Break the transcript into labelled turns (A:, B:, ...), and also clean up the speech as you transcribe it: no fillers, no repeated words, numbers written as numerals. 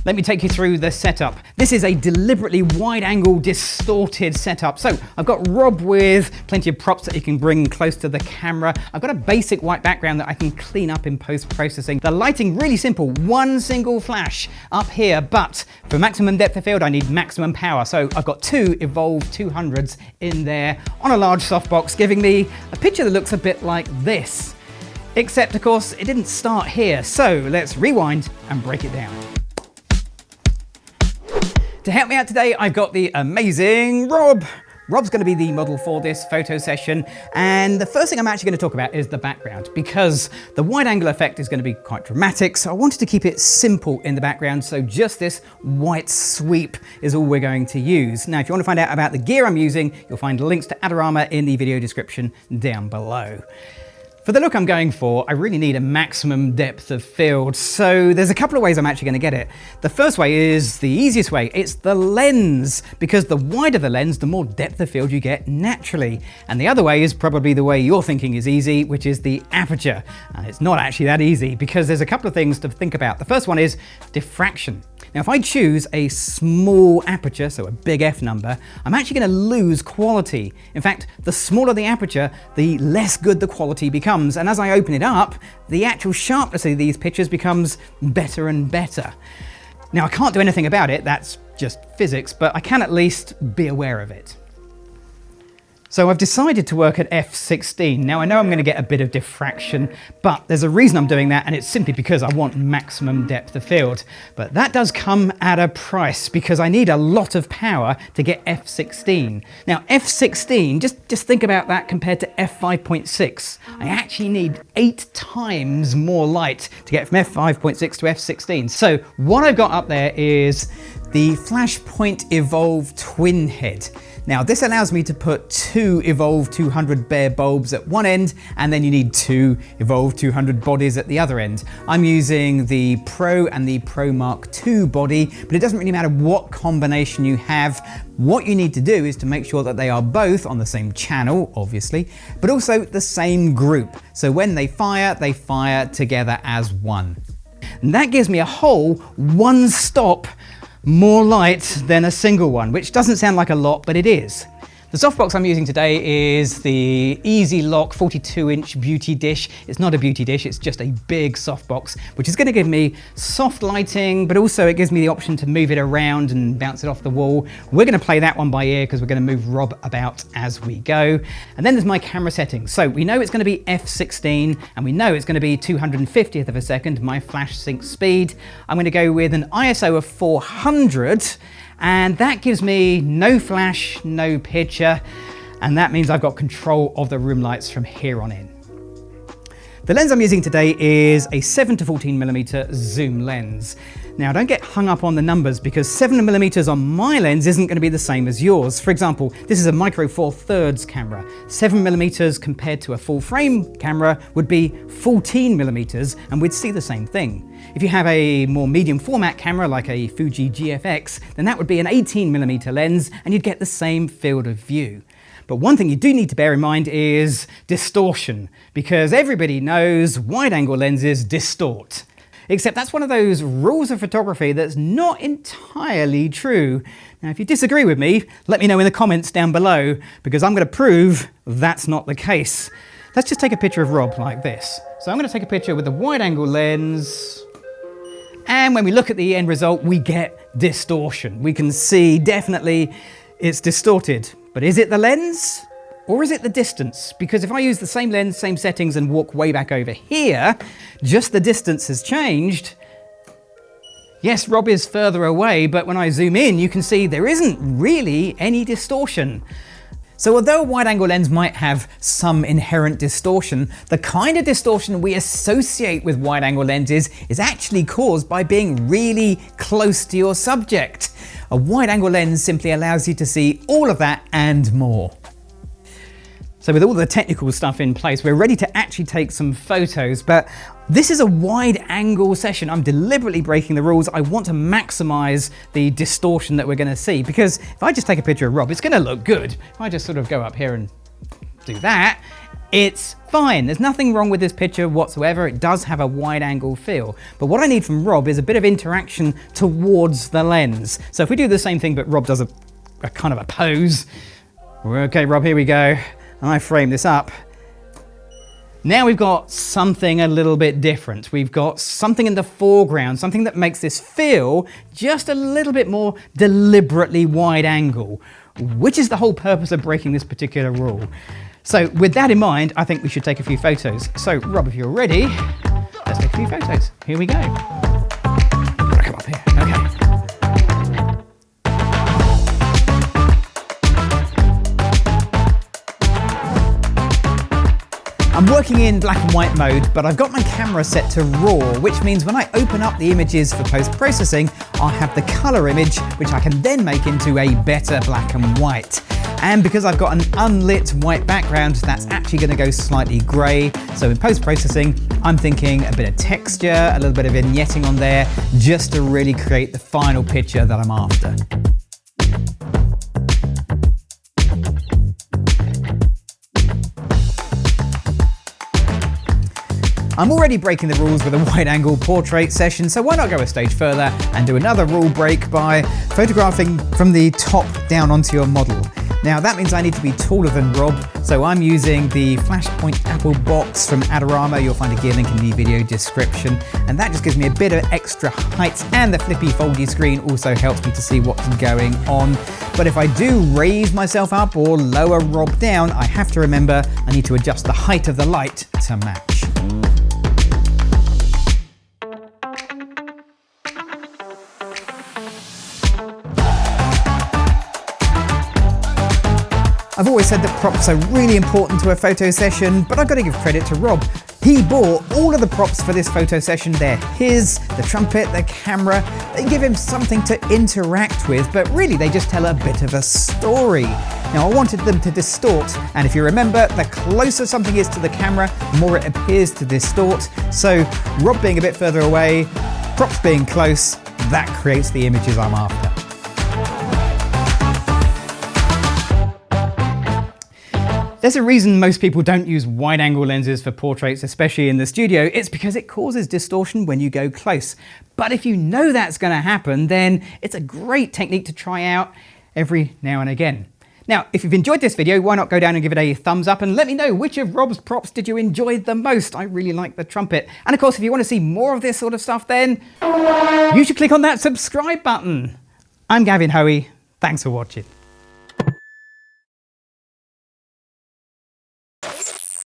A: Let me take you through the setup. This is a deliberately wide-angle distorted setup. So I've got Rob with plenty of props that he can bring close to the camera. I've got a basic white background that I can clean up in post-processing. The lighting, really simple, one single flash up here, but for maximum depth of field, I need maximum power. So I've got two Evolve 200s in there on a large softbox, giving me a picture that looks a bit like this. Except, of course, it didn't start here. So let's rewind and break it down. To help me out today, I've got the amazing Rob. Rob's going to be the model for this photo session, and the first thing I'm actually going to talk about is the background, because the wide angle effect is going to be quite dramatic, so I wanted to keep it simple in the background, so just this white sweep is all we're going to use. Now, if you want to find out about the gear I'm using, you'll find links to Adorama in the video description down below. For the look I'm going for, I really need a maximum depth of field, so there's a couple of ways I'm actually going to get it. The first way is the easiest way, it's the lens, because the wider the lens, the more depth of field you get naturally. And the other way is probably the way you're thinking is easy, which is the aperture. And it's not actually that easy, because there's a couple of things to think about. The first one is diffraction. Now, if I choose a small aperture, so a big F number, I'm actually going to lose quality. In fact, the smaller the aperture, the less good the quality becomes. And as I open it up, the actual sharpness of these pictures becomes better and better. Now, I can't do anything about it, that's just physics, but I can at least be aware of it. So I've decided to work at f16. Now I know I'm going to get a bit of diffraction, but there's a reason I'm doing that, and it's simply because I want maximum depth of field. But that does come at a price, because I need a lot of power to get f16. Now f16, just think about that compared to f5.6. I actually need 8 times more light to get from f5.6 to f16. So what I've got up there is the Flashpoint Evolve Twin Head. Now this allows me to put 2 Evolve 200 bare bulbs at one end, and then you need 2 Evolve 200 bodies at the other end. I'm using the Pro and the Pro Mark II body, but it doesn't really matter what combination you have. What you need to do is to make sure that they are both on the same channel, obviously, but also the same group. So when they fire together as one. And that gives me a whole one stop more light than a single one, which doesn't sound like a lot, but it is. The softbox I'm using today is the Easy Lock 42-inch beauty dish. It's not a beauty dish, it's just a big softbox, which is going to give me soft lighting, but also it gives me the option to move it around and bounce it off the wall. We're going to play that one by ear because we're going to move Rob about as we go. And then there's my camera settings. So we know it's going to be f16, and we know it's going to be 250th of a second, my flash sync speed. I'm going to go with an ISO of 400. And that gives me no flash, no picture, and that means I've got control of the room lights from here on in. The lens I'm using today is a 7 to 14mm zoom lens. Now don't get hung up on the numbers, because 7mm on my lens isn't going to be the same as yours. For example, this is a micro 4/3 camera. 7mm compared to a full frame camera would be 14mm, and we'd see the same thing. If you have a more medium format camera like a Fuji GFX, then that would be an 18mm lens, and you'd get the same field of view. But one thing you do need to bear in mind is distortion, because everybody knows wide-angle lenses distort. Except that's one of those rules of photography that's not entirely true. Now, if you disagree with me, let me know in the comments down below, because I'm going to prove that's not the case. Let's just take a picture of Rob like this. So I'm going to take a picture with the wide-angle lens, and when we look at the end result, we get distortion. We can see definitely it's distorted. But is it the lens? Or is it the distance? Because if I use the same lens, same settings, and walk way back over here, just the distance has changed. Yes, Rob is further away, but when I zoom in, you can see there isn't really any distortion. So although a wide-angle lens might have some inherent distortion, the kind of distortion we associate with wide-angle lenses is actually caused by being really close to your subject. A wide-angle lens simply allows you to see all of that and more. So with all the technical stuff in place, we're ready to actually take some photos, but this is a wide angle session. I'm deliberately breaking the rules. I want to maximize the distortion that we're going to see, because if I just take a picture of Rob, it's going to look good. If I just sort of go up here and do that, It's fine. There's nothing wrong with this picture whatsoever. It does have a wide angle feel. But what I need from Rob is a bit of interaction towards the lens. So if we do the same thing, but Rob does a kind of a pose. Okay, Rob, here we go. And I frame this up. Now we've got something a little bit different. We've got something in the foreground, something that makes this feel just a little bit more deliberately wide angle, which is the whole purpose of breaking this particular rule. So with that in mind, I think we should take a few photos. So Rob, if you're ready, let's take a few photos. Here we go. Come up here, okay. I'm working in black and white mode, but I've got my camera set to RAW, which means when I open up the images for post-processing, I'll have the color image, which I can then make into a better black and white. And because I've got an unlit white background, that's actually going to go slightly grey. So in post-processing, I'm thinking a bit of texture, a little bit of vignetting on there, just to really create the final picture that I'm after. I'm already breaking the rules with a wide angle portrait session, so why not go a stage further and do another rule break by photographing from the top down onto your model. Now that means I need to be taller than Rob, so I'm using the Flashpoint Apple box from Adorama. You'll find a gear link in the video description, and that just gives me a bit of extra height, and the flippy foldy screen also helps me to see what's going on. But if I do raise myself up or lower Rob down, I have to remember I need to adjust the height of the light to match. I've always said that props are really important to a photo session, but I've got to give credit to Rob. He bought all of the props for this photo session. They're his, the trumpet, the camera. They give him something to interact with, but really they just tell a bit of a story. Now I wanted them to distort, and if you remember, the closer something is to the camera, the more it appears to distort. So Rob being a bit further away, props being close, that creates the images I'm after. There's a reason most people don't use wide-angle lenses for portraits, especially in the studio. It's because it causes distortion when you go close. But if you know that's going to happen, then it's a great technique to try out every now and again. Now, if you've enjoyed this video, why not go down and give it a thumbs up and let me know which of Rob's props did you enjoy the most. I really like the trumpet. And of course, if you want to see more of this sort of stuff, then you should click on that subscribe button. I'm Gavin Hoey. Thanks for watching.